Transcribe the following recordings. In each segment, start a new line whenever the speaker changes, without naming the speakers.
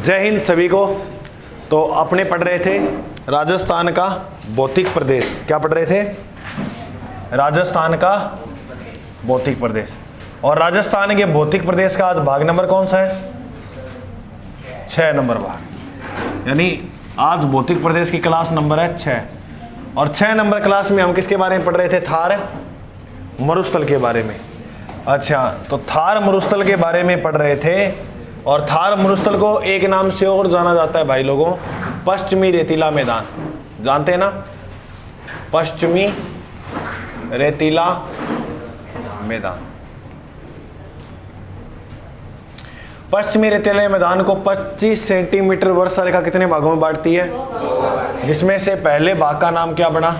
जय हिंद सभी को। तो अपने पढ़ रहे थे राजस्थान का भौतिक प्रदेश। क्या पढ़ रहे थे? राजस्थान का भौतिक प्रदेश। और राजस्थान के भौतिक प्रदेश का आज भाग नंबर कौन सा है? 6 नंबर भाग। यानी आज भौतिक प्रदेश की क्लास नंबर है 6। और 6 नंबर क्लास में हम किसके बारे में पढ़ रहे थे? थार मरुस्थल के बारे में। अच्छा, तो थार मरुस्थल के बारे में पढ़ रहे थे। और थार मरुस्थल को एक नाम से और जाना जाता है भाई लोगों, पश्चिमी रेतीला मैदान। जानते हैं ना? पश्चिमी रेतीला मैदान। पश्चिमी रेतीला मैदान को 25 सेंटीमीटर वर्षा रेखा कितने भागों में बांटती है? जिसमें से पहले भाग का नाम क्या बना?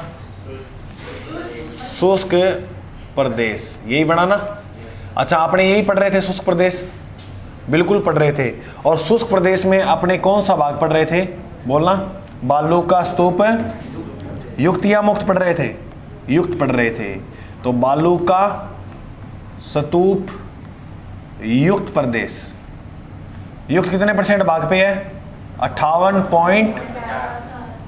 शुष्क प्रदेश। यही बना ना? अच्छा, आपने यही पढ़ रहे थे शुष्क प्रदेश? बिल्कुल पढ़ रहे थे। और शुष्क प्रदेश में अपने कौन सा भाग पढ़ रहे थे? बोलना। बालू का स्तूप युक्त या मुक्त पढ़ रहे थे? युक्त पढ़ रहे थे। तो बालू का स्तूप युक्त प्रदेश। युक्त कितने परसेंट भाग पे है? 58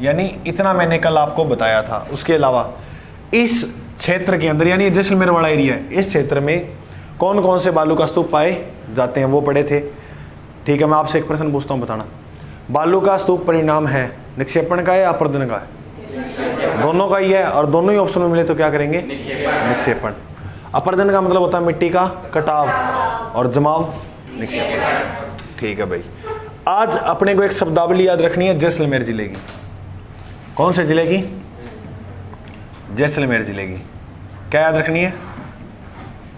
यानी इतना मैंने कल आपको बताया था। उसके अलावा इस क्षेत्र के अंदर यानी जैसलमेर वाला एरिया है, इस क्षेत्र में कौन कौन से बालू का स्तूप पाए जाते हैं वो पढ़े थे। ठीक है, मैं आपसे एक प्रश्न पूछता हूँ, बताना। बालू का स्तूप परिणाम है निक्षेपण का है या अपर्दन का है? दोनों का ही है। और दोनों ही ऑप्शन में मिले तो क्या करेंगे? निक्षेपण। अपर्दन का मतलब होता है मिट्टी का कटाव और जमाव, निक्षेपण। ठीक है भाई। आज अपने को एक शब्दावली याद रखनी है जैसलमेर जिले की। कौन से जिले की? जैसलमेर जिले की। क्या याद रखनी है?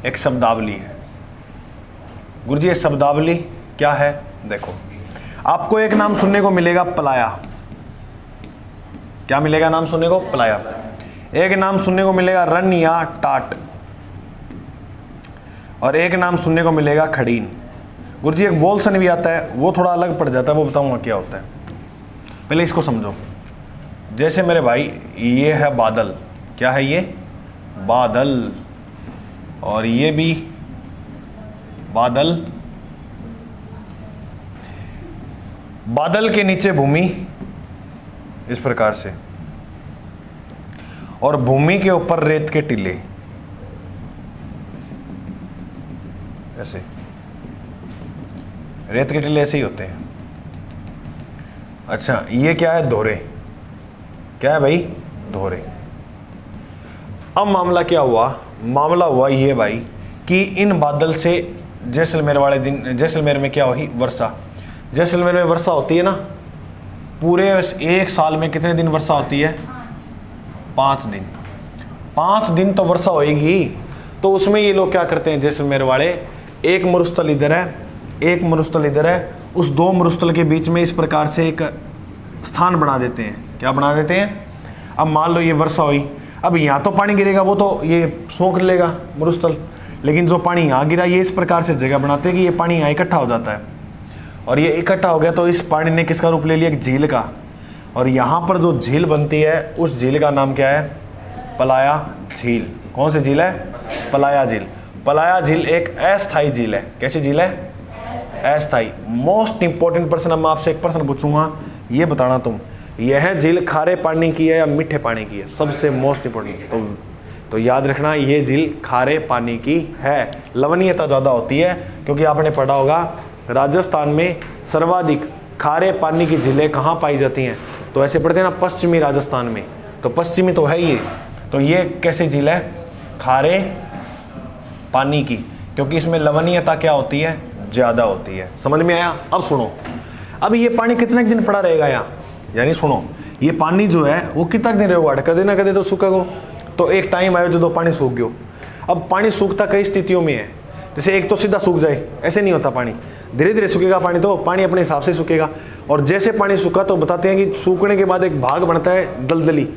एक शब्दावली है। गुरुजी ये शब्दावली क्या है? देखो, आपको एक नाम सुनने को मिलेगा पलाया। क्या मिलेगा नाम सुनने को? पलाया। एक नाम सुनने को मिलेगा रन या टाट। और एक नाम सुनने को मिलेगा खड़ीन। गुरुजी एक वोल्सन भी आता है, वो थोड़ा अलग पड़ जाता है, वो बताऊंगा क्या होता है। पहले इसको समझो। जैसे मेरे भाई ये है बादल। क्या है ये? बादल। और ये भी बादल। बादल के नीचे भूमि इस प्रकार से, और भूमि के ऊपर रेत के टीले ऐसे। रेत के टीले ऐसे ही होते हैं। अच्छा, ये क्या है? धोरे। क्या है भाई? धोरे। अब मामला क्या हुआ? मामला हुआ ये भाई कि इन बादल से जैसलमेर वाले दिन, जैसलमेर में क्या हुई? वर्षा। जैसलमेर में वर्षा होती है ना, पूरे एक साल में कितने दिन वर्षा होती है? 5 दिन। 5 दिन तो वर्षा होएगी। तो उसमें ये लोग क्या करते हैं जैसलमेर वाले, एक मरुस्थल इधर है, एक मरुस्थल इधर है, उस 2 मरुस्थल के बीच में इस प्रकार से एक स्थान बना देते हैं। क्या बना देते हैं? अब मान लो ये वर्षा हुई, अब यहाँ तो पानी गिरेगा, वो तो ये सोख लेगा मरुस्थल, लेकिन जो पानी यहाँ गिरा ये इस प्रकार से जगह बनाते हैं कि ये पानी यहाँ इकट्ठा हो जाता है। और ये इकट्ठा हो गया तो इस पानी ने किसका रूप ले लिया? एक झील का। और यहाँ पर जो झील बनती है उस झील का नाम क्या है? पलाया झील। कौन सी झील है? पलाया झील। पलाया झील एक अस्थायी झील है। कैसी झील है? अस्थायी। मोस्ट इंपॉर्टेंट प्रश्न, मैं आपसे एक प्रश्न पूछूंगा, ये बताना तुम, यह झील खारे पानी की है या मीठे पानी की है? सबसे मोस्ट इंपॉर्टेंट। तो याद रखना, ये झील खारे पानी की है। लवणीयता ज़्यादा होती है, क्योंकि आपने पढ़ा होगा राजस्थान में सर्वाधिक खारे पानी की झीलें कहाँ पाई जाती हैं? तो ऐसे पढ़ते हैं ना, पश्चिमी राजस्थान में। तो पश्चिमी तो है ये। तो ये कैसी झील है? खारे पानी की, क्योंकि इसमें लवणीयता क्या होती है? ज़्यादा होती है। समझ में आया? अब सुनो, अब ये पानी कितने दिन पड़ा रहेगा यहाँ? यानी सुनो, ये पानी जो है वो कितना दिन रहेगा? कदे ना कदे तो सूखेगा। तो एक टाइम आयो जो पानी सूख गयो। अब पानी सूखता कई स्थितियों में है। जैसे एक तो सीधा सूख जाए, ऐसे नहीं होता पानी, धीरे धीरे सूखेगा पानी। तो पानी अपने हिसाब से सूखेगा। और जैसे पानी सूखा तो बताते हैं कि सूखने के बाद एक भाग बनता है दलदली,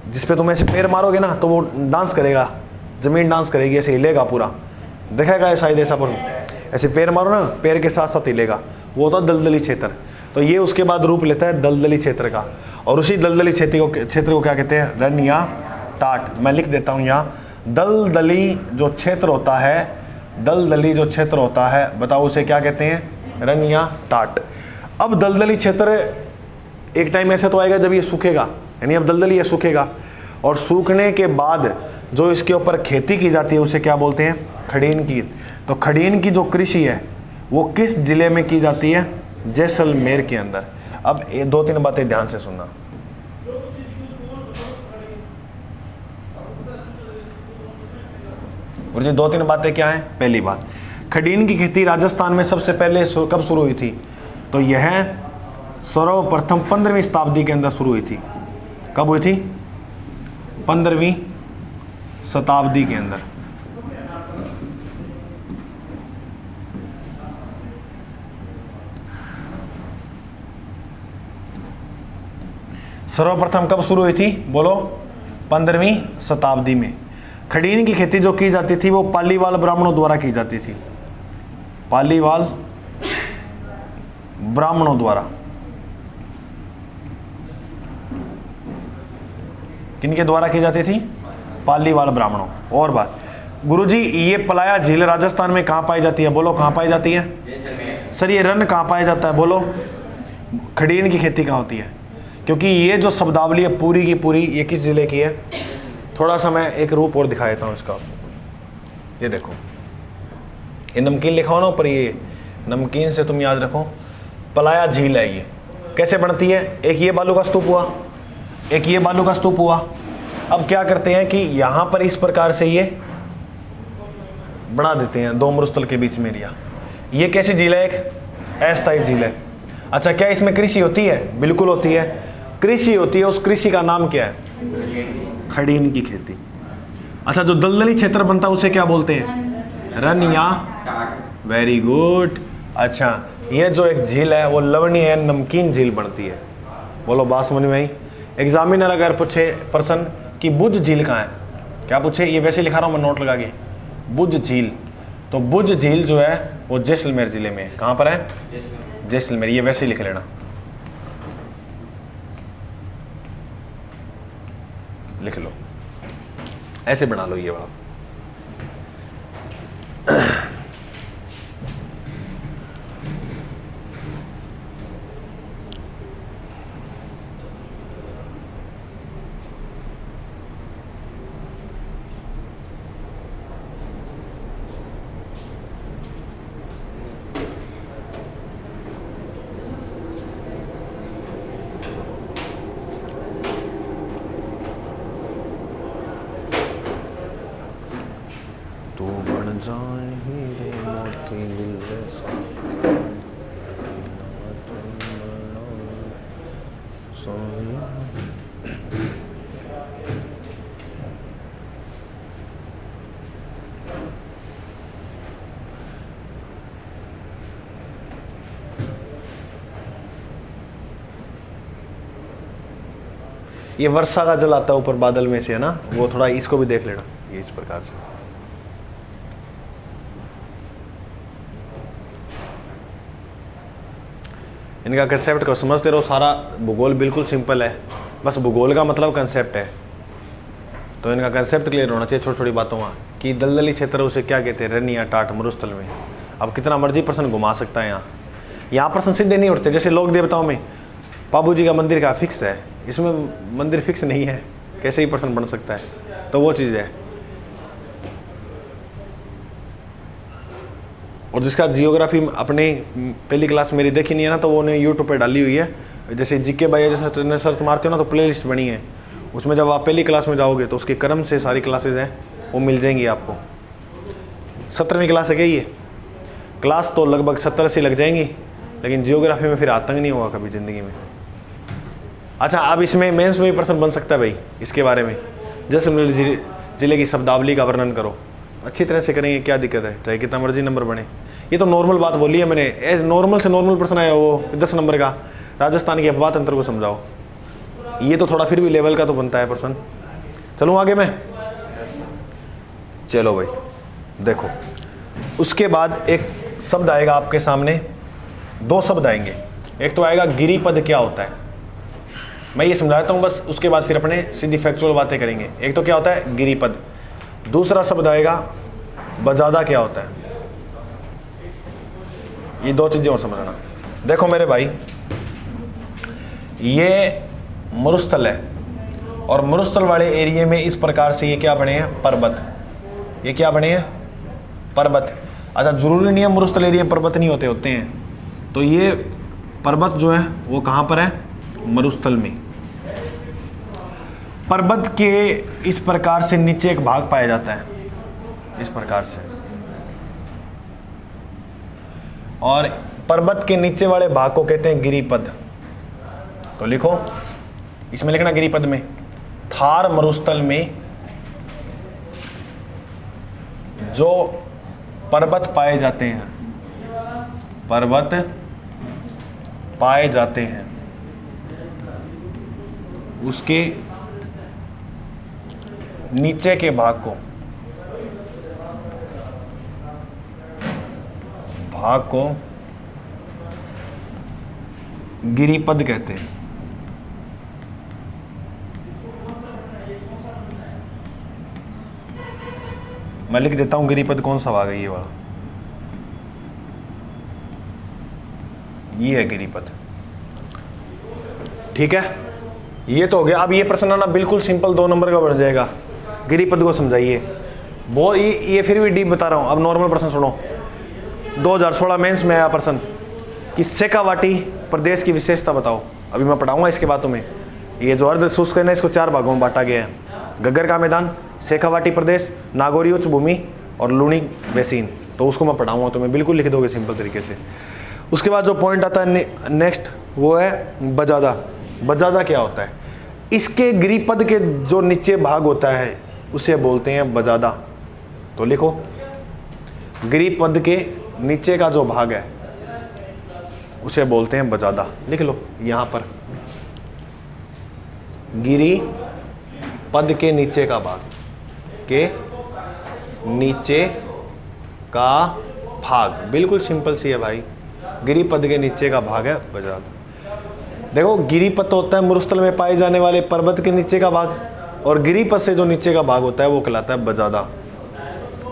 जिसपे तुम ऐसे पैर मारोगे ना तो वो डांस करेगा, जमीन डांस करेगी, ऐसे हिलेगा पूरा। देखेगा शायद ऐसा, पर ऐसे पैर मारो ना, पैर के साथ साथ हिलेगा, वो होता है दलदली क्षेत्र। तो ये उसके बाद रूप लेता है दलदली क्षेत्र का। और उसी दलदली क्षेत्र को क्या कहते हैं? रन या टाट। मैं लिख देता हूँ यहाँ, दलदली जो क्षेत्र होता है, दलदली जो क्षेत्र होता है, बताओ उसे क्या कहते हैं? रन या टाट। अब दलदली क्षेत्र एक टाइम ऐसा तो आएगा जब ये सूखेगा, यानी अब दलदली ये सूखेगा, और सूखने के बाद जो इसके ऊपर खेती की जाती है उसे क्या बोलते हैं? खड़ीन की। तो खड़ीन की जो कृषि है वो किस जिले में की जाती है? जैसलमेर के अंदर। अब ये 2-3 बातें ध्यान से सुनना। और ये 2-3 बातें क्या है? पहली बात, खड़ीन की खेती राजस्थान में सबसे पहले कब शुरू हुई थी? तो यह सर्वप्रथम 15वीं शताब्दी के अंदर शुरू हुई थी। कब हुई थी? 15वीं शताब्दी के अंदर। सर्वप्रथम कब शुरू हुई थी? बोलो। 15वीं शताब्दी में। खड़ीन की खेती जो की जाती थी वो पालीवाल ब्राह्मणों द्वारा की जाती थी। पालीवाल ब्राह्मणों द्वारा। किनके द्वारा की जाती थी? पालीवाल ब्राह्मणों। और बात, गुरुजी ये पलाया झील राजस्थान में कहाँ पाई जाती है? बोलो कहाँ पाई जाती है? सर ये रन कहाँ पाया जाता है? बोलो। खड़ीन की खेती कहाँ होती है? क्योंकि ये जो शब्दावली है पूरी की पूरी ये किस जिले की है? थोड़ा सा मैं एक रूप और दिखा देता हूँ इसका। ये देखो, ये नमकीन लिखा हो ना ऊपर, ये नमकीन से तुम याद रखो, पलाया झील है। ये कैसे बनती है? एक ये बालू का स्तूप हुआ, एक ये बालू का स्तूप हुआ। अब क्या करते हैं कि यहाँ पर इस प्रकार से ये बना देते हैं 2 मरुस्थल के बीच में एरिया। ये कैसी झील है? एक अस्थायी झील है। अच्छा, क्या इसमें कृषि होती है? बिल्कुल होती है, कृषि होती है। उस कृषि का नाम क्या है? खड़ीन की खेती। अच्छा, जो दलदली क्षेत्र बनता है उसे क्या बोलते हैं? रन या वेरी गुड। अच्छा, ये जो एक झील है वो लवणीय है, नमकीन झील बनती है। बोलो बात समझ में आई? एग्जामिनर अगर पूछे प्रश्न कि बुझ झील कहाँ है, क्या पूछे? ये वैसे लिखा रहा हूँ मैं नोट लगा के, बुझ झील। तो बुझ झील जो है वो जैसलमेर जिले में है। कहाँ पर है? जैसलमेर। ये वैसे ही लिख लेना, लिख लो, ऐसे बना लो ये वाला। तू बन जाए हीरे मोती दिल जैसा, ये वर्षा का जल आता है ऊपर बादल में से, है ना? वो थोड़ा इसको भी देख लेना, ये इस प्रकार से। इनका कंसेप्ट को समझते रहो। सारा भूगोल बिल्कुल सिंपल है, बस भूगोल का मतलब कंसेप्ट है। तो इनका कंसेप्ट क्लियर होना चाहिए छोटी छोटी बातों का, कि दलदली क्षेत्र उसे क्या कहते हैं? रन या टाट मरुस्थल में। अब कितना मर्जी प्रश्न घुमा सकता है यहाँ प्रश्न सीधे नहीं उठते। जैसे लोक देवताओं में बाबू जी का मंदिर का फिक्स है, इसमें मंदिर फिक्स नहीं है, कैसे ही प्रश्न बन सकता है? तो वो चीज़ है। और जिसका जियोग्राफी अपने पहली क्लास मेरी देखी नहीं है ना, तो वो उन्हें यूट्यूब पे डाली हुई है। जैसे जीके बाई जैसे सर्च मारते हो ना, तो प्ले लिस्ट बनी है, उसमें जब आप पहली क्लास में जाओगे तो उसके क्रम से सारी क्लासेज हैं वो मिल जाएंगी आपको। 17वीं क्लास है क्या ये? क्लास तो लगभग 70-80 लग जाएंगी, लेकिन जियोग्राफी में फिर आतंक नहीं होगा कभी ज़िंदगी में। अच्छा, अब इसमें मेंस में भी प्रश्न बन सकता है भाई इसके बारे में। जैसलमेर जिले की शब्दावली का वर्णन करो, अच्छी तरह से करेंगे, क्या दिक्कत है? चाहे कितना मर्जी नंबर बने। ये तो नॉर्मल बात बोली है मैंने, एज नॉर्मल से नॉर्मल प्रश्न आया वो 10 नंबर का, राजस्थान के अपवाद तंत्र को समझाओ। ये तो थोड़ा फिर भी लेवल का तो बनता है प्रश्न। चलूँ आगे मैं? चलो भाई देखो, उसके बाद एक शब्द आएगा आपके सामने, 2 शब्द आएंगे। एक तो आएगा गिरिपद, क्या होता है मैं ये समझाता हूँ बस, उसके बाद फिर अपने सीधी फैक्चुअल बातें करेंगे। एक तो क्या होता है? गिरिपद। दूसरा शब्द आएगा बजादा, क्या होता है? ये 2 चीज़ें और समझना। देखो मेरे भाई, ये मरुस्थल है और मरुस्थल वाले एरिया में इस प्रकार से ये क्या बने हैं, पर्वत। ये क्या बने हैं, पर्वत। अच्छा, जरूरी नहीं है मरुस्थल एरिया में पर्वत नहीं होते, होते हैं। तो ये पर्वत जो है वो कहाँ पर है, मरुस्थल में। पर्वत के इस प्रकार से नीचे एक भाग पाया जाता है, इस प्रकार से, और पर्वत के नीचे वाले भाग को कहते हैं गिरिपद। तो लिखो, इसमें लिखना गिरिपद में, थार मरुस्थल में जो पर्वत पाए जाते हैं, पर्वत पाए जाते हैं, उसके नीचे के भाग को गिरिपद कहते हैं। मैं लिख देता हूं गिरिपद कौन सा भाग है, ये वाला, ये है गिरिपद। ठीक है, ये तो हो गया। अब ये प्रश्न आना बिल्कुल सिंपल 2 नंबर का बन जाएगा। गिरिपद को समझाइए। बहुत ये फिर भी डीप बता रहा हूं। अब नॉर्मल प्रश्न सुनो। 2016 मेंस में आया प्रश्न कि शेखावाटी प्रदेश की विशेषता बताओ। अभी मैं पढ़ाऊंगा इसके बातों में। ये जो अर्ध शुष्क है ना, इसको 4 भागों में बांटा गया है। गग्गर का मैदान, शेखावाटी प्रदेश, नागौरी उच्च भूमि और लूणी बेसिन। तो उसको मैं पढ़ाऊंगा, तो मैं बिल्कुल लिख दोगे सिंपल तरीके से। उसके बाद जो पॉइंट आता है नेक्स्ट, वो है बजादा। बजादा क्या होता है? इसके गिरिपद के जो नीचे भाग होता है उसे बोलते हैं बजादा। तो लिखो, गिरिपद के नीचे का जो भाग है उसे बोलते हैं बजादा। लिख लो यहां पर, गिरिपद के नीचे का भाग, के नीचे का भाग, बिल्कुल सिंपल सी है भाई। गिरिपद के नीचे का भाग है बजादा। देखो, गिरिपद होता है मरुस्थल में पाए जाने वाले पर्वत के नीचे का भाग, और गिरिपद से जो नीचे का भाग होता है वो कहलाता है बजादा।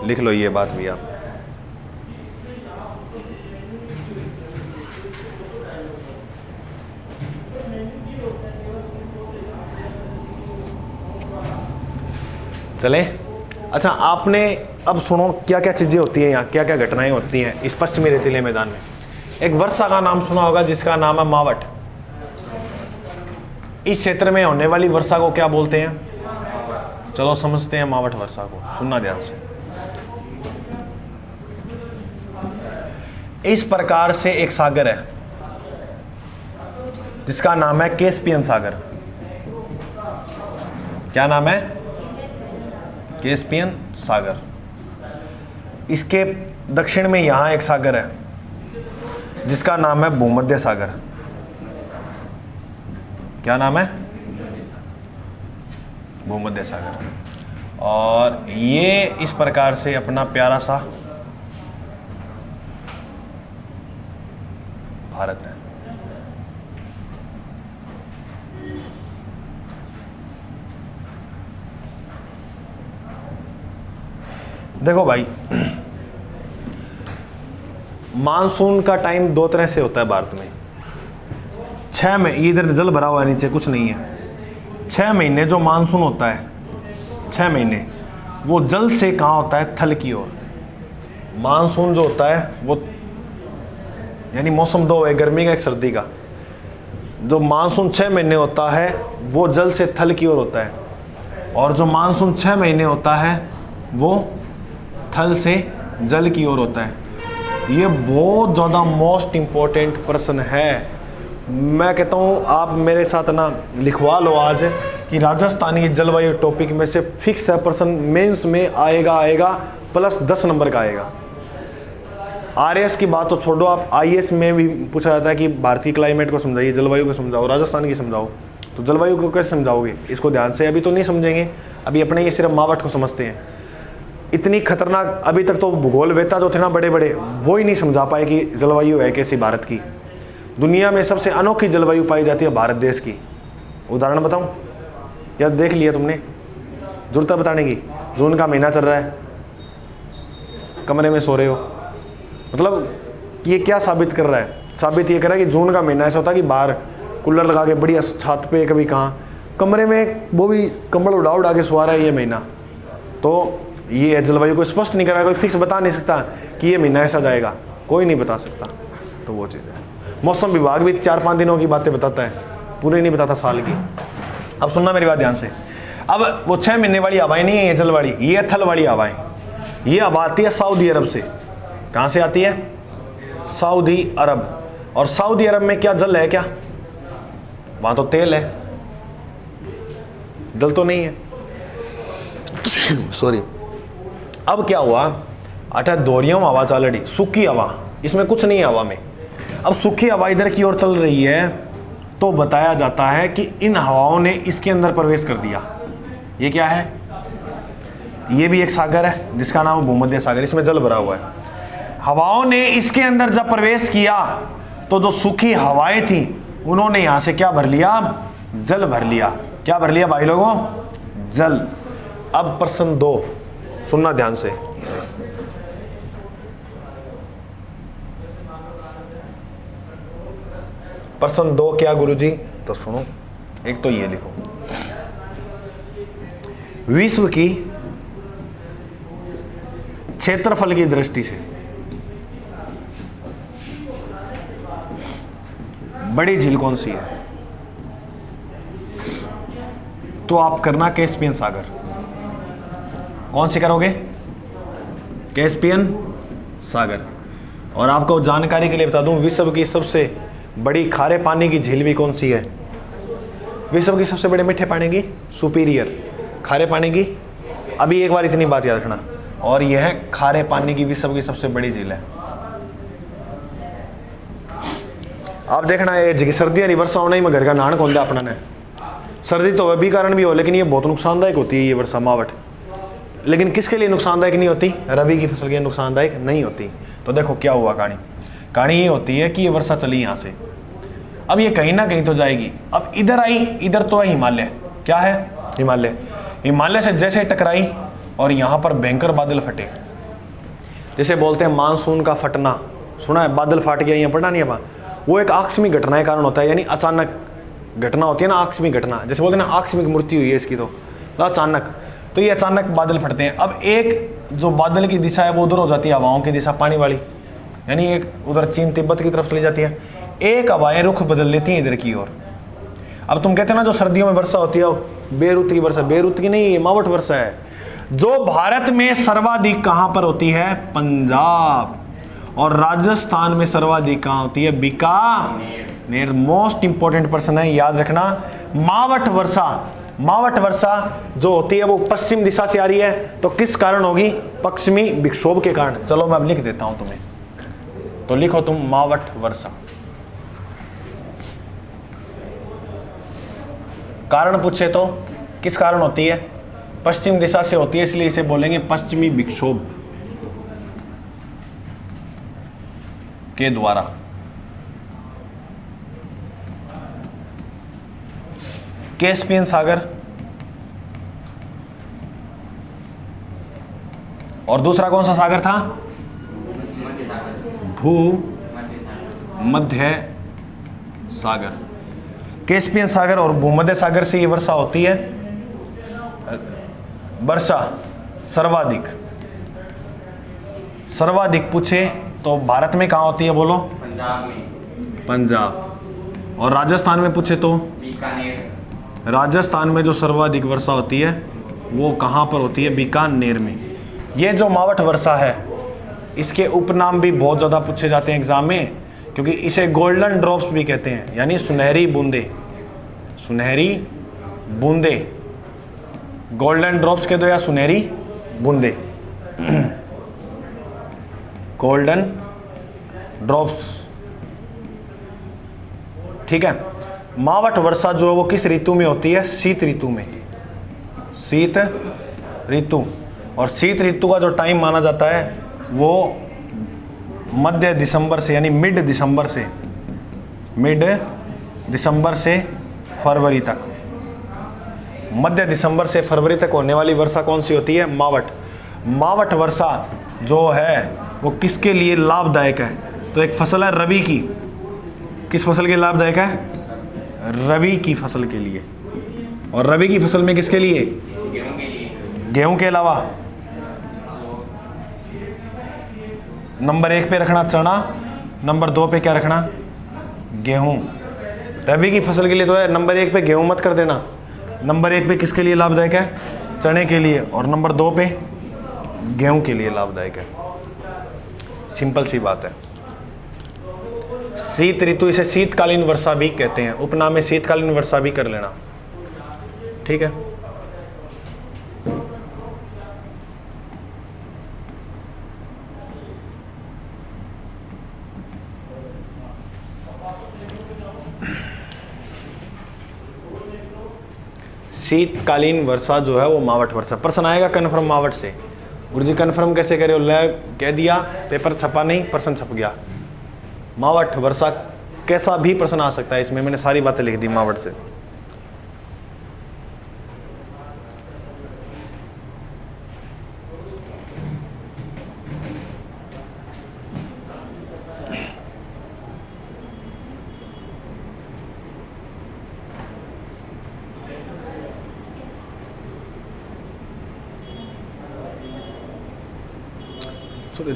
लिख लो ये बात भी आप। चले। अच्छा, आपने अब सुनो क्या क्या चीजें होती हैं यहाँ, क्या क्या घटनाएं होती हैं इस पश्चिमी रेतीले मैदान में। एक वर्षा का नाम सुना होगा जिसका नाम है मावट। इस क्षेत्र में होने वाली वर्षा को क्या बोलते हैं? चलो समझते हैं मावट वर्षा को, सुनना ध्यान से। इस प्रकार से एक सागर है जिसका नाम है कैस्पियन सागर। क्या नाम है? कैस्पियन सागर। इसके दक्षिण में यहां एक सागर है जिसका नाम है भूमध्य सागर। क्या नाम है? भूमध्य सागर। और ये इस प्रकार से अपना प्यारा सा भारत है। देखो भाई, मानसून का टाइम 2 तरह से होता है भारत में। 6 में इधर जल भरा हुआ है, नीचे कुछ नहीं है। 6 महीने जो मानसून होता है, 6 महीने वो जल से कहाँ होता है? थल की ओर। मानसून जो होता है वो, यानी मौसम 2 है, गर्मी का एक सर्दी का। जो मानसून 6 महीने होता है वो जल से थल की ओर होता है, और जो मानसून 6 महीने होता है वो थल से जल की ओर होता है। ये बहुत ज़्यादा मोस्ट इम्पोर्टेंट प्रश्न है। मैं कहता हूँ आप मेरे साथ ना लिखवा लो आज कि राजस्थानी जलवायु टॉपिक में से फिक्स है प्रश्न, मेंस में आएगा प्लस 10 नंबर का आएगा। आरएस की बात तो छोड़ो, आप आईएएस में भी पूछा जाता है कि भारतीय क्लाइमेट को समझाइए, जलवायु को समझाओ, राजस्थान की समझाओ। तो जलवायु को कैसे समझाओगे? इसको ध्यान से अभी तो नहीं समझेंगे, अभी अपने ये सिर्फ मावट को समझते हैं। इतनी खतरनाक अभी तक तो भूगोल वेता जो थे ना बड़े बड़े, वो ही नहीं समझा पाए कि जलवायु है कैसी भारत की। दुनिया में सबसे अनोखी जलवायु पाई जाती है भारत देश की। उदाहरण बताऊं? या देख लिया तुमने? जरूरत है बताने की? जून का महीना चल रहा है, कमरे में सो रहे हो, मतलब ये क्या साबित कर रहा है? साबित ये करा कि जून का महीना ऐसा होता है कि बाहर कूलर लगा के बढ़िया छत पे, कभी कहाँ कमरे में, वो भी कंबल उड़ा उड़ा के सो रहा है ये महीना। तो ये जलवायु को स्पष्ट नहीं करा, कोई फिक्स बता नहीं सकता कि ये महीना ऐसा जाएगा, कोई नहीं बता सकता। तो वो चीज़ है। मौसम विभाग भी 4-5 दिनों की बातें बताता है, पूरी नहीं बताता साल की। अब सुनना मेरी बात ध्यान से। अब वो 6 महीने वाली हवाएं नहीं है ये जल वाली, ये थल वाली हवाएं। ये हवा आती है सऊदी अरब से। कहाँ से आती है? सऊदी अरब। और सऊदी अरब में क्या जल है क्या? वहाँ तो तेल है, जल तो नहीं है। सॉरी। अब क्या हुआ, अटा दोरियों हवा चल रही, सूखी हवा, इसमें कुछ नहीं है हवा में। अब सूखी हवा इधर की ओर चल रही है, तो बताया जाता है कि इन हवाओं ने इसके अंदर प्रवेश कर दिया। ये क्या है? ये भी एक सागर है जिसका नाम है भूमध्य सागर, इसमें जल भरा हुआ है। हवाओं ने इसके अंदर जब प्रवेश किया तो जो सूखी हवाएं थी उन्होंने यहां से क्या भर लिया? जल भर लिया। क्या भर लिया भाई लोगों? जल। अब प्रश्न 2 सुनना ध्यान से। प्रश्न 2 क्या गुरुजी? तो सुनो, एक तो ये लिखो, विश्व की क्षेत्रफल की दृष्टि से बड़ी झील कौन सी है? तो आप करना कैस्पियन सागर। कौन सी करोगे? कैस्पियन सागर। और आपको जानकारी के लिए बता दूं, विश्व की सबसे बड़ी खारे पानी की झील भी कौन सी है? विश्व की सबसे बड़े मीठे पानी की? सुपीरियर। खारे पानी की? अभी एक बार इतनी बात याद रखना, और यह खारे पानी की विश्व की सबसे बड़ी झील है। आप देखना, ये सर्दियाँ वर्षा होने में घर का नहान कौन दिया अपना ने। सर्दी तो वह भी कारण भी हो, लेकिन ये बहुत नुकसानदायक होती है ये वर्षा मावट। लेकिन किसके लिए नुकसानदायक नहीं होती? रबी की फसल के लिए नुकसानदायक नहीं होती। तो देखो क्या हुआ कहानी। कहानी ये होती है कि ये वर्षा चली यहाँ से, अब ये कहीं ना कहीं तो जाएगी। अब इधर आई, इधर तो है हिमालय। क्या है? हिमालय। हिमालय से जैसे टकराई और यहाँ पर भयंकर बादल फटे, जैसे बोलते हैं मानसून का फटना। सुना है? बादल फट गया, यहाँ पढ़ा नहीं है। वो एक आकस्मिक घटना के कारण होता है, यानी अचानक घटना होती है ना, आकस्मिक घटना। जैसे बोलते हैं ना आकस्मिक मृत्यु हुई है इसकी, तो अचानक। तो ये अचानक बादल फटते हैं। अब एक जो बादल की दिशा है वो उधर हो जाती है हवाओं की दिशा, पानी वाली, यानी एक उधर चीन तिब्बत की तरफ चली जाती है। एक हवाएं रुख बदल लेती हैं इधर की ओर। अब तुम कहते हो ना जो सर्दियों में वर्षा होती है बेरुत की वर्षा, बेरुत की नहीं, ये मावट वर्षा है। जो भारत में सर्वाधिक कहां पर होती है? पंजाब। और राजस्थान में सर्वाधिक कहां होती है? बीकानेर। मोस्ट इंपॉर्टेंट प्रश्न है, याद रखना। मावट वर्षा, मावट वर्षा जो होती है वो पश्चिम दिशा से आ रही है, तो किस कारण होगी? पश्चिमी विक्षोभ के कारण। चलो मैं अब लिख देता हूं तुम्हें, तो लिखो तुम मावट वर्षा। कारण पूछे तो किस कारण होती है? पश्चिम दिशा से होती है, इसलिए इसे बोलेंगे पश्चिमी विक्षोभ के द्वारा। कैस्पियन सागर और दूसरा कौन सा सागर था? भूमध्य सागर। कैस्पियन सागर और भूमध्य सागर से ये वर्षा होती है। वर्षा सर्वाधिक, सर्वाधिक पूछे तो भारत में कहाँ होती है? बोलो।
पंजाब में।
पंजाब। और राजस्थान में पूछे तो?
बीकानेर।
राजस्थान में जो सर्वाधिक वर्षा होती है वो कहाँ पर होती है? बीकानेर में। ये जो मावट वर्षा है इसके उपनाम भी बहुत ज़्यादा पूछे जाते हैं एग्जाम में, क्योंकि इसे गोल्डन ड्रॉप्स भी कहते हैं, यानी सुनहरी बूंदे। सुनहरी बूंदे, गोल्डन ड्रॉप्स कह दो या सुनहरी बूंदे। गोल्डन ड्रॉप्स, ठीक है। मावट वर्षा जो है वो किस ऋतु में होती है? शीत ऋतु में। शीत ऋतु। और शीत ऋतु का जो टाइम माना जाता है वो मध्य दिसंबर से, यानी मिड दिसंबर से, मिड दिसंबर से फरवरी तक। मध्य दिसंबर से फरवरी तक होने वाली वर्षा कौन सी होती है? मावट। मावट वर्षा जो है वो किसके लिए लाभदायक है? तो एक फसल है रबी की, किस फसल के लिए लाभदायक है? रबी की फसल के लिए। और रबी की फसल में किसके लिए?
गेहूं के लिए।
गेहूं के अलावा नंबर 1 पे रखना चना, नंबर 2 पे क्या रखना? गेहूं। रबी की फसल के लिए तो है, नंबर 1 पे गेहूं मत कर देना। नंबर 1 पे किसके लिए लाभदायक है? चने के लिए। और नंबर 2 पे गेहूं के लिए लाभदायक है। सिंपल सी बात है। शीत ऋतु, इसे शीतकालीन वर्षा भी कहते हैं, उपनाम में शीतकालीन वर्षा भी कर लेना, ठीक है। शीतकालीन वर्षा जो है वो मावठ वर्षा। प्रश्न आएगा कन्फर्म मावठ से। गुरुजी कन्फर्म कैसे करे? ले कह दिया, पेपर छपा नहीं, प्रश्न छप गया। मावठ वर्षा कैसा भी प्रश्न आ सकता है, इसमें मैंने सारी बातें लिख दी मावठ से।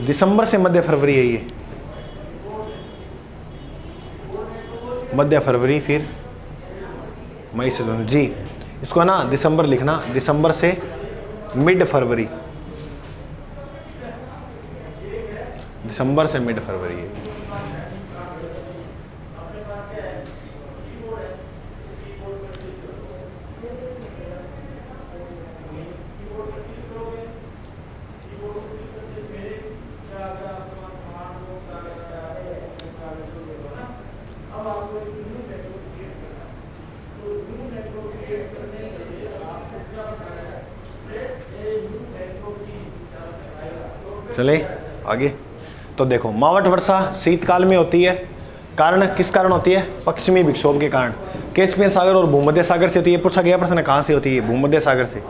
दिसंबर से मध्य फरवरी है ये, मध्य फरवरी, फिर मई से जून। जी इसको ना दिसंबर लिखना, दिसंबर से मिड फरवरी, दिसंबर से मिड फरवरी है। चले आगे। तो देखो मावठ वर्षा शीतकाल में होती है। कारण किस कारण होती है? पश्चिमी विक्षोभ के कारण। कैस्पियन सागर और भूमध्य सागर से होती है। पूछा गया प्रश्न कहाँ से होती है? भूमध्य सागर से।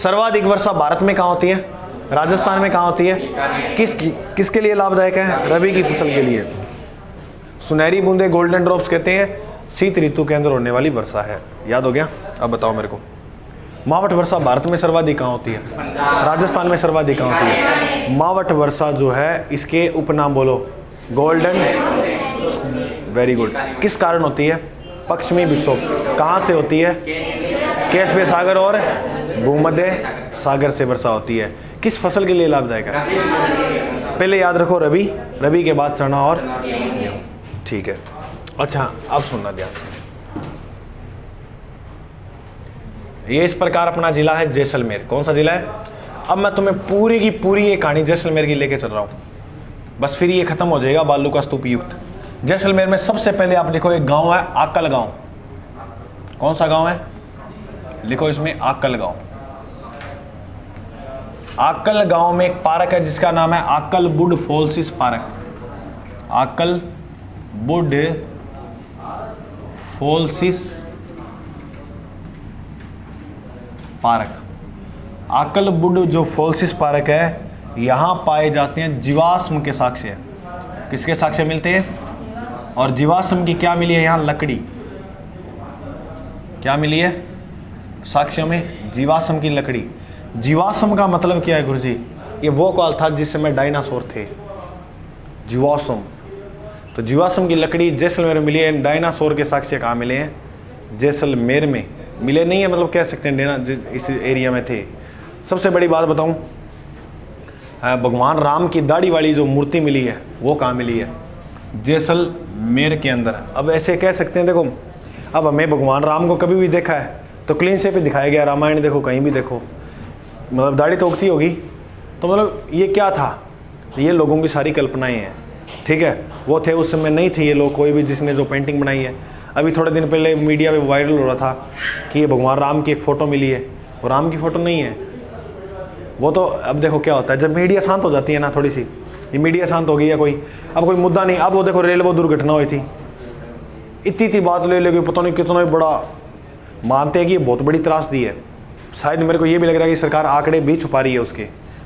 सर्वाधिक वर्षा भारत में कहाँ होती है? राजस्थान में कहाँ होती है? किसके लिए लाभदायक है? रबी की फसल के लिए। सुनहरी बूंदे गोल्डन ड्रॉप्स कहते हैं, शीत ऋतु के अंदर होने वाली वर्षा है। याद हो गया? अब बताओ मेरे को, मावठ वर्षा भारत में सर्वाधिक कहाँ होती है? राजस्थान में सर्वाधिक कहाँ होती है? मावठ वर्षा जो है इसके उपनाम बोलो। Golden, very good. किस कारण होती है? पश्चिमी विक्षोभ। कहाँ से होती है? कैस्पियन सागर और भूमध्य सागर से वर्षा होती है। किस फसल के लिए लाभदायक है? पहले याद रखो रबी, रबी के बाद चना और गेहूं, ठीक है। अच्छा अब सुनना ध्यान से। ये इस प्रकार अपना जिला है जैसलमेर। कौन सा जिला है? अब मैं तुम्हें पूरी की पूरी ये कहानी जैसलमेर की लेके चल रहा हूँ, बस फिर ये खत्म हो जाएगा बालू का स्तूप युक्त। जैसलमेर में सबसे पहले आप लिखो एक गांव है आकल गांव। कौन सा गांव है? लिखो इसमें आकल गांव। आकल गांव में एक पार्क है जिसका नाम है आकल वुड फॉल्सिस पार्क। आकल वुड फॉल्सिस पार्क। आकल वुड जो फॉल्सिस पार्क है, यहाँ पाए जाते हैं जीवाश्म के साक्ष्य। किसके साक्ष्य मिलते हैं? और जीवाश्म की क्या मिली है यहाँ? लकड़ी। क्या मिली है साक्ष्यों में? जीवाश्म की लकड़ी। जीवाश्म का मतलब क्या है गुरुजी? ये वो काल था जिस समय डायनासोर थे। जीवाश्म, तो जीवाश्म की लकड़ी जैसलमेर में मिली है। डायनासोर के साक्ष्य कहाँ मिले हैं? जैसलमेर में मिले नहीं है, मतलब कह सकते हैं इस एरिया में थे। सबसे बड़ी बात बताऊं, भगवान राम की दाढ़ी वाली जो मूर्ति मिली है वो कहाँ मिली है? जैसलमेर के अंदर। अब ऐसे कह सकते हैं, देखो अब हमें भगवान राम को कभी भी देखा है तो क्लीन शेप पे दिखाया गया। रामायण देखो, कहीं भी देखो, मतलब दाढ़ी तो उगती होगी। तो मतलब ये क्या था? ये लोगों की सारी कल्पनाएं हैं, ठीक है। वो थे उस समय, नहीं थे ये लोग कोई भी जिसने जो पेंटिंग बनाई है। अभी थोड़े दिन पहले मीडिया पे वायरल हो रहा था कि ये भगवान राम की एक फ़ोटो मिली है। वो राम की फ़ोटो नहीं है वो। तो अब देखो क्या होता है जब मीडिया शांत हो जाती है ना, थोड़ी सी ये मीडिया शांत हो गई है, अब कोई मुद्दा नहीं। अब वो देखो रेलवे दुर्घटना हुई थी, इतनी बात ले लेके पता नहीं कितना बड़ा मानते हैं कि ये बहुत बड़ी त्रासदी है। शायद मेरे को ये भी लग रहा है कि सरकार आंकड़े भी छुपा रही है, उसके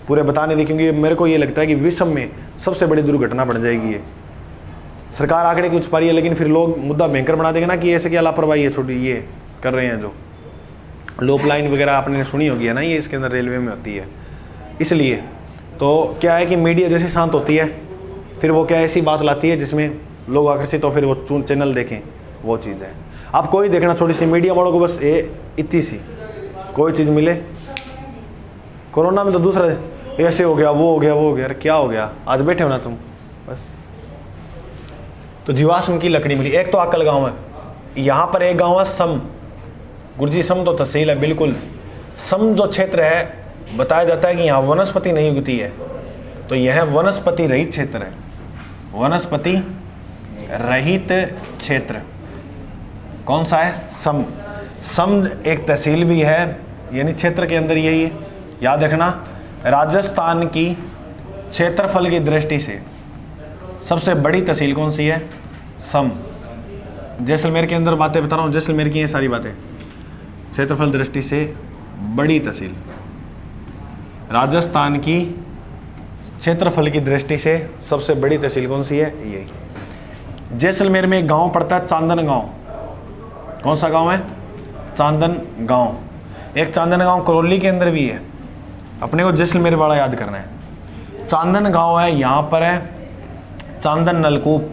पूरे बता नहीं रही, क्योंकि मेरे को ये लगता है कि विश्व में सबसे बड़ी दुर्घटना बढ़ जाएगी ये। सरकार आंकड़े की उच्च पा रही है, लेकिन फिर लोग मुद्दा भयंकर बना देंगे ना कि ऐसे क्या लापरवाही है, छोटी ये कर रहे हैं जो लोप लाइन वगैरह आपने सुनी होगी है ना, ये इसके अंदर रेलवे में होती है। इसलिए तो क्या है कि मीडिया जैसे शांत होती है फिर वो क्या ऐसी बात लाती है जिसमें लोग आकर्षित हो, फिर वो चैनल देखें, वो चीज़ है। आप कोई देखना, थोड़ी सी मीडिया वालों को बस इतनी सी कोई चीज़ मिले। कोरोना में तो दूसरा ऐसे हो गया, वो हो गया, वो हो गया, अरे क्या हो गया, आज बैठे हो ना तुम बस। तो जीवाश्म की लकड़ी मिली। एक तो आकल गांव है, यहाँ पर एक गांव है सम, गुरुजी सम तो तहसील है बिल्कुल। सम जो क्षेत्र है बताया जाता है कि यहाँ वनस्पति नहीं उगती है, तो यह वनस्पति रहित क्षेत्र है, वनस्पति रहित क्षेत्र। कौन सा है? सम। सम एक तहसील भी है, यानी क्षेत्र के अंदर यही है। याद रखना, राजस्थान की क्षेत्रफल की दृष्टि से सबसे बड़ी तहसील कौन सी है? सम। जैसलमेर के अंदर बातें बता रहा हूँ, जैसलमेर की ये सारी बातें। क्षेत्रफल दृष्टि से बड़ी तहसील, राजस्थान की क्षेत्रफल की दृष्टि से सबसे बड़ी तहसील कौन सी है? यही। जैसलमेर में एक गांव पड़ता है चांदन गांव। कौन सा गांव है? चांदन गांव। एक चांदन गांव करौली के अंदर भी है, अपने को जैसलमेर वाला याद करना है। चांदन गांव है, यहाँ पर है चांदन नलकूप।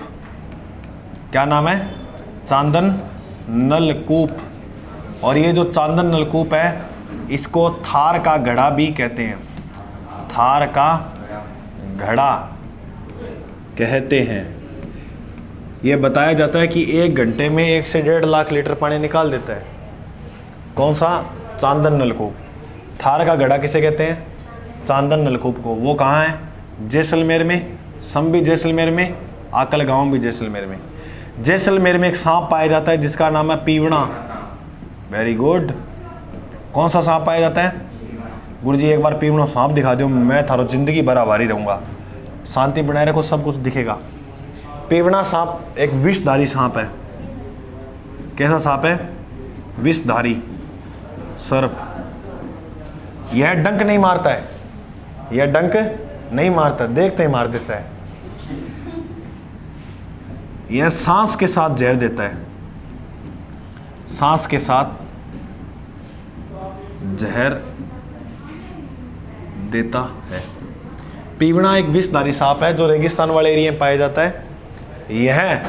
क्या नाम है? चांदन नलकूप। और ये जो चांदन नलकूप है इसको थार का घड़ा भी कहते हैं, थार का घड़ा कहते हैं। ये बताया जाता है कि 1 घंटे में 1 से 1.5 लाख लीटर पानी निकाल देता है। कौन सा? चांदन नलकूप। थार का घड़ा किसे कहते हैं? चांदन नलकूप को। वो कहाँ है? जैसलमेर में। सम भी जैसलमेर में, आकल गांव भी जैसलमेर में। जैसलमेर में एक सांप पाया जाता है जिसका नाम है पीवड़ा। Very good. कौन सा सांप पाया जाता है? गुरुजी एक बार पीवड़ा सांप दिखा दो, मैं थारो जिंदगी भर आभारी रहूँगा। शांति बनाए रखो, सब कुछ दिखेगा। पीवड़ा सांप एक विषधारी सांप है। कैसा सांप है? विषधारी सर्प। यह डंक नहीं मारता है, यह डंक नहीं मारता, देखते ही मार देता है। यह सांस के साथ जहर देता है, सांस के साथ जहर देता है। पीवड़ा एक विषधारी सांप है जो रेगिस्तान वाले एरिया में पाया जाता है। यह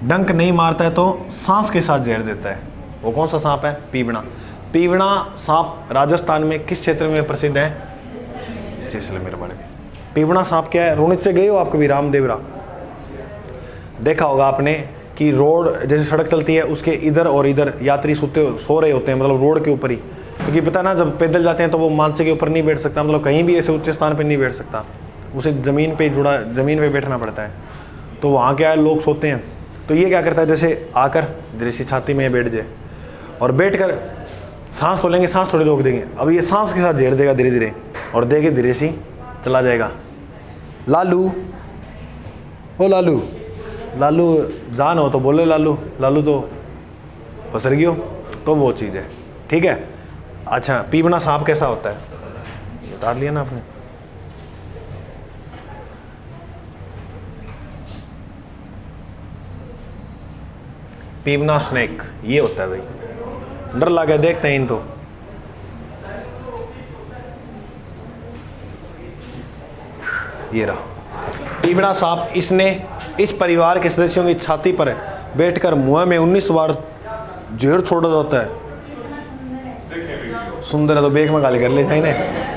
डंक नहीं मारता है तो सांस के साथ जहर देता है। वो कौन सा सांप है? पीवड़ा। पीवड़ा सांप राजस्थान में किस क्षेत्र में प्रसिद्ध है? जैसलमेर वाले में। पीवड़ा सांप क्या है? रोनित से गए हो आप कभी? रामदेवरा देखा होगा आपने कि रोड जैसे सड़क चलती है उसके इधर और इधर यात्री सो रहे होते हैं, मतलब रोड के ऊपर ही। क्योंकि पता ना जब पैदल जाते हैं तो वो मानसे के ऊपर नहीं बैठ सकता, मतलब कहीं भी ऐसे उच्च स्थान पर नहीं बैठ सकता, उसे ज़मीन पे जुड़ा, ज़मीन पे बैठना पड़ता है। तो वहाँ क्या है, लोग सोते हैं। तो ये क्या करता है, जैसे आकर दृश्य छाती में बैठ जाए और बैठ कर सांस तो लेंगे, सांस थोड़ी रोक देंगे। अब ये सांस के साथ झेड़ देगा धीरे धीरे और देखे धीरे से चला जाएगा। लालू, ओ लालू, लालू जान हो तो बोले लालू, लालू तो फसर गयो, तो वो चीज़ है। ठीक है। अच्छा, पीवड़ा सांप कैसा होता है बता लिया ना आपने। पीवड़ा स्नेक ये होता है भाई, डर लगे देखते हैं इन तो। ये रहा पीवड़ा सांप। इसने इस परिवार के सदस्यों की छाती पर बैठकर मुंह में 19 बार जहर छोड़ा जाता है। सुंदर है तो बेग में गाली कर ले जाए ना,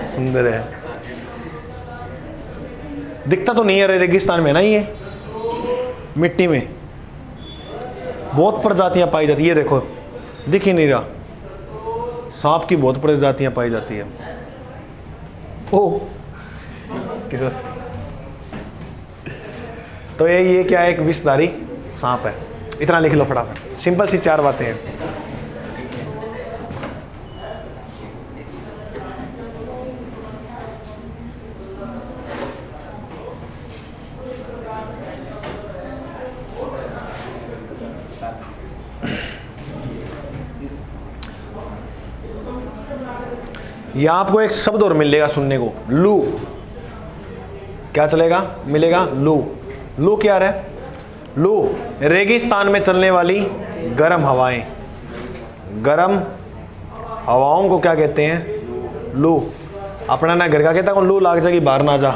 सुंदर है। दिखता तो नहीं है, रेगिस्तान में ना, ये मिट्टी में बहुत प्रजातियां पाई जाती है। ये देखो दिख ही नहीं रहा, सांप की बहुत प्रजातियां पाई जाती है। ओ किशोर, तो ये क्या है? एक विषधारी सांप है। इतना लिख लो फटाफट, सिंपल सी 4 बातें हैं। ये आपको एक शब्द और मिलेगा सुनने को, लू। क्या चलेगा? मिलेगा लू। लू क्या है? लू, रेगिस्तान में चलने वाली गर्म हवाएं, गर्म हवाओं को क्या कहते हैं? लू। अपना ना घर का कहता हूँ लू लाग जाएगी बाहर ना जा,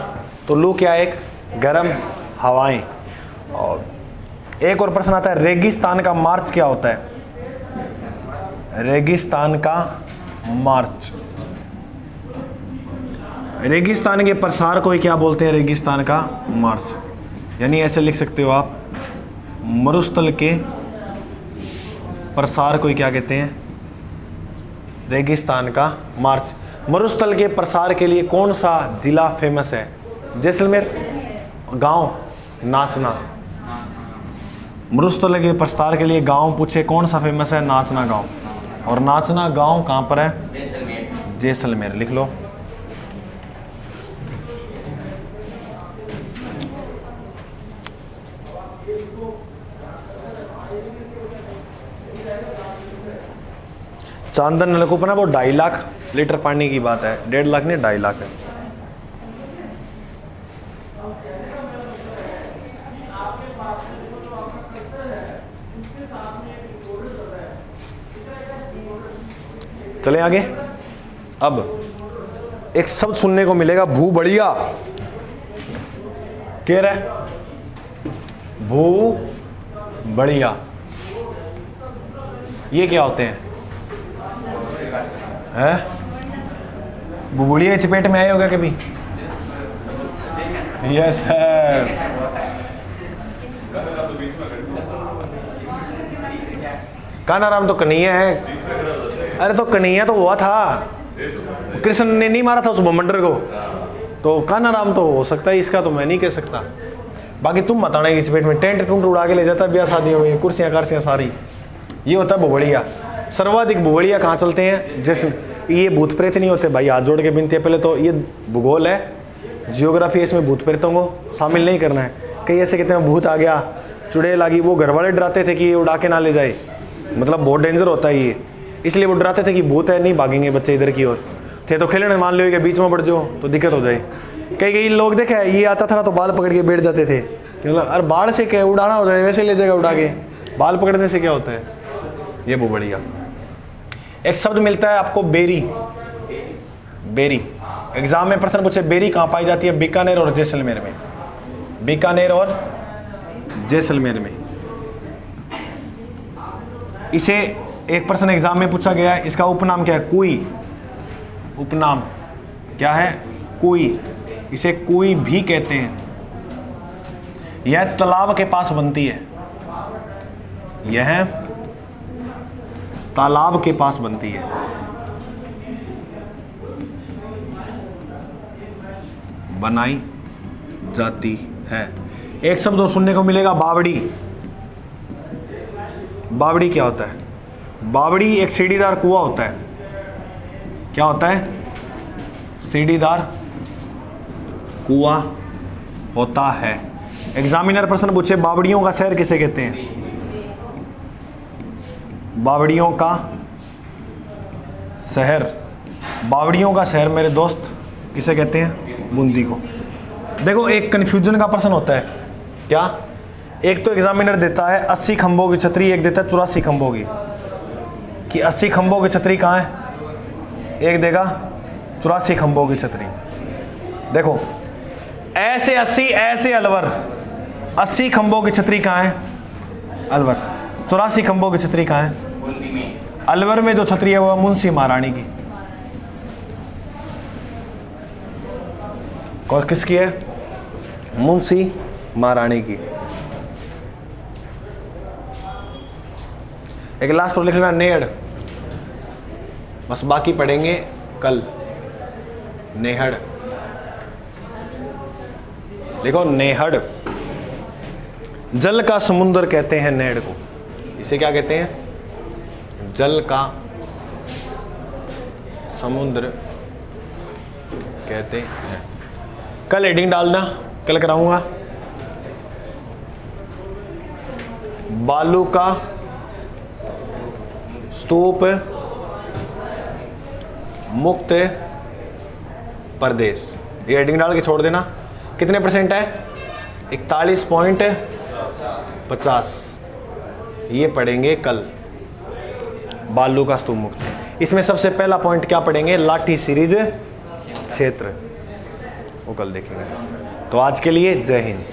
तो लू क्या है? एक गर्म हवाएं। और एक और प्रश्न आता है, रेगिस्तान का मार्च क्या होता है? रेगिस्तान का मार्च, रेगिस्तान के प्रसार को ही क्या बोलते हैं? रेगिस्तान का मार्च। यानी ऐसे लिख सकते हो आप, मरुस्थल के प्रसार को ही क्या कहते हैं? रेगिस्तान का मार्च। मरुस्थल के प्रसार के लिए कौन सा जिला फेमस है? जैसलमेर। गांव? नाचना। मरुस्थल के प्रसार के लिए गांव पूछे कौन सा फेमस है? नाचना गांव। और नाचना गांव कहाँ पर है?
जैसलमेर।
जैसलमेर। लिख लो। चांदन नलकूप ना वो 2.5 लाख लीटर पानी की बात है, 1.5 लाख नहीं 2.5 लाख है। चले आगे। अब एक शब्द सुनने को मिलेगा, भू बढ़िया। कह रहा है भू बढ़िया, ये क्या होते हैं? बुबुड़िया चपेट में आए होगा कभी? Yes sir. कानाराम तो कन्हैया है। अरे तो कन्हैया तो हुआ था, कृष्ण ने नहीं मारा था उस बमंडर को, तो कानाराम तो हो सकता है, इसका तो मैं नहीं कह सकता। बाकी तुम बताना इस चपेट में टेंट टूंट उड़ा के ले जाता है ब्याह शादियों में, कुर्सियाँ कार्सियाँ सारी। ये होता है बुबड़िया। सर्वाधिक बुबड़िया कहाँ चलते हैं? जैसे ये भूत प्रेत नहीं होते भाई, हाथ जोड़ के बिनती है। पहले तो ये भूगोल है, जियोग्राफी है, इसमें भूत प्रेतों को शामिल नहीं करना है। कई ऐसे कहते हैं भूत आ गया, चुड़ैल आ गई, वो घर वाले डराते थे कि ये उड़ा के ना ले जाए, मतलब बहुत डेंजर होता है ये, इसलिए वो डराते थे कि भूत है, नहीं भागेंगे बच्चे इधर की ओर। थे तो खेलने, मान लो कि बीच में बढ़ जाओ तो दिक्कत हो जाए। कई लोग देखे ये आता था ना तो बाल पकड़ के बैठ जाते थे, मतलब अरे बाल से क्या उड़ाना हो जाए, वैसे ले जाएगा उड़ा के, बाल पकड़ने से क्या होता है? ये वो बढ़िया। एक शब्द मिलता है आपको बेरी। बेरी एग्जाम में प्रश्न पूछे, बेरी कहाँ पाई जाती है? बीकानेर और जैसलमेर में। बीकानेर और जैसलमेर में। इसे एक प्रश्न एग्जाम में पूछा गया है, इसका उपनाम क्या है? कुई। उपनाम क्या है? कुई। इसे कुई भी कहते हैं। यह तालाब के पास बनती है, यह तालाब के पास बनती है। बनाई जाती है। एक शब्द और सुनने को मिलेगा, बावड़ी। बावड़ी क्या होता है? बावड़ी एक सीढ़ीदार कुआं होता है। क्या होता है? सीढ़ीदार कुआं होता है। एग्जामिनर प्रश्न पूछे, बावड़ियों का शहर किसे कहते हैं? बावड़ियों का शहर, बावड़ियों का शहर मेरे दोस्त किसे कहते हैं? बूंदी को। देखो एक कन्फ्यूजन का प्रश्न होता है, क्या? एक तो एग्जामिनर देता है 80 खंभों की छतरी, एक देता है 84 खंभों की, कि 80 खंभों की छतरी कहाँ है? एक देगा 84 खंभों की छतरी। देखो ऐसे 80, ऐसे अलवर, 80 खंभों की छतरी कहाँ है? अलवर। 84 खंभों की छतरी कहाँ है?
बूंदी में।
अलवर में जो छतरी है वो है मुंशी महारानी की। और किसकी है? मुंशी महारानी की। एक लास्ट और लिख लेना, नेहड़। बस बाकी पढ़ेंगे कल। नेहड़ देखो, नेहड़ जल का समुद्र कहते हैं नेहड़ को। इसे क्या कहते हैं? जल का समुद्र कहते हैं। कल हेडिंग डालना, कल कराऊंगा। बालू का स्तूप मुक्त प्रदेश, ये हेडिंग डाल के छोड़ देना। कितने % है? 41.4। 50 ये पढ़ेंगे कल, बालू का स्तूप मुक्त। इसमें सबसे पहला पॉइंट क्या पढ़ेंगे, लाठी सीरीज क्षेत्र, वो कल देखेंगे। तो आज के लिए जय हिंद।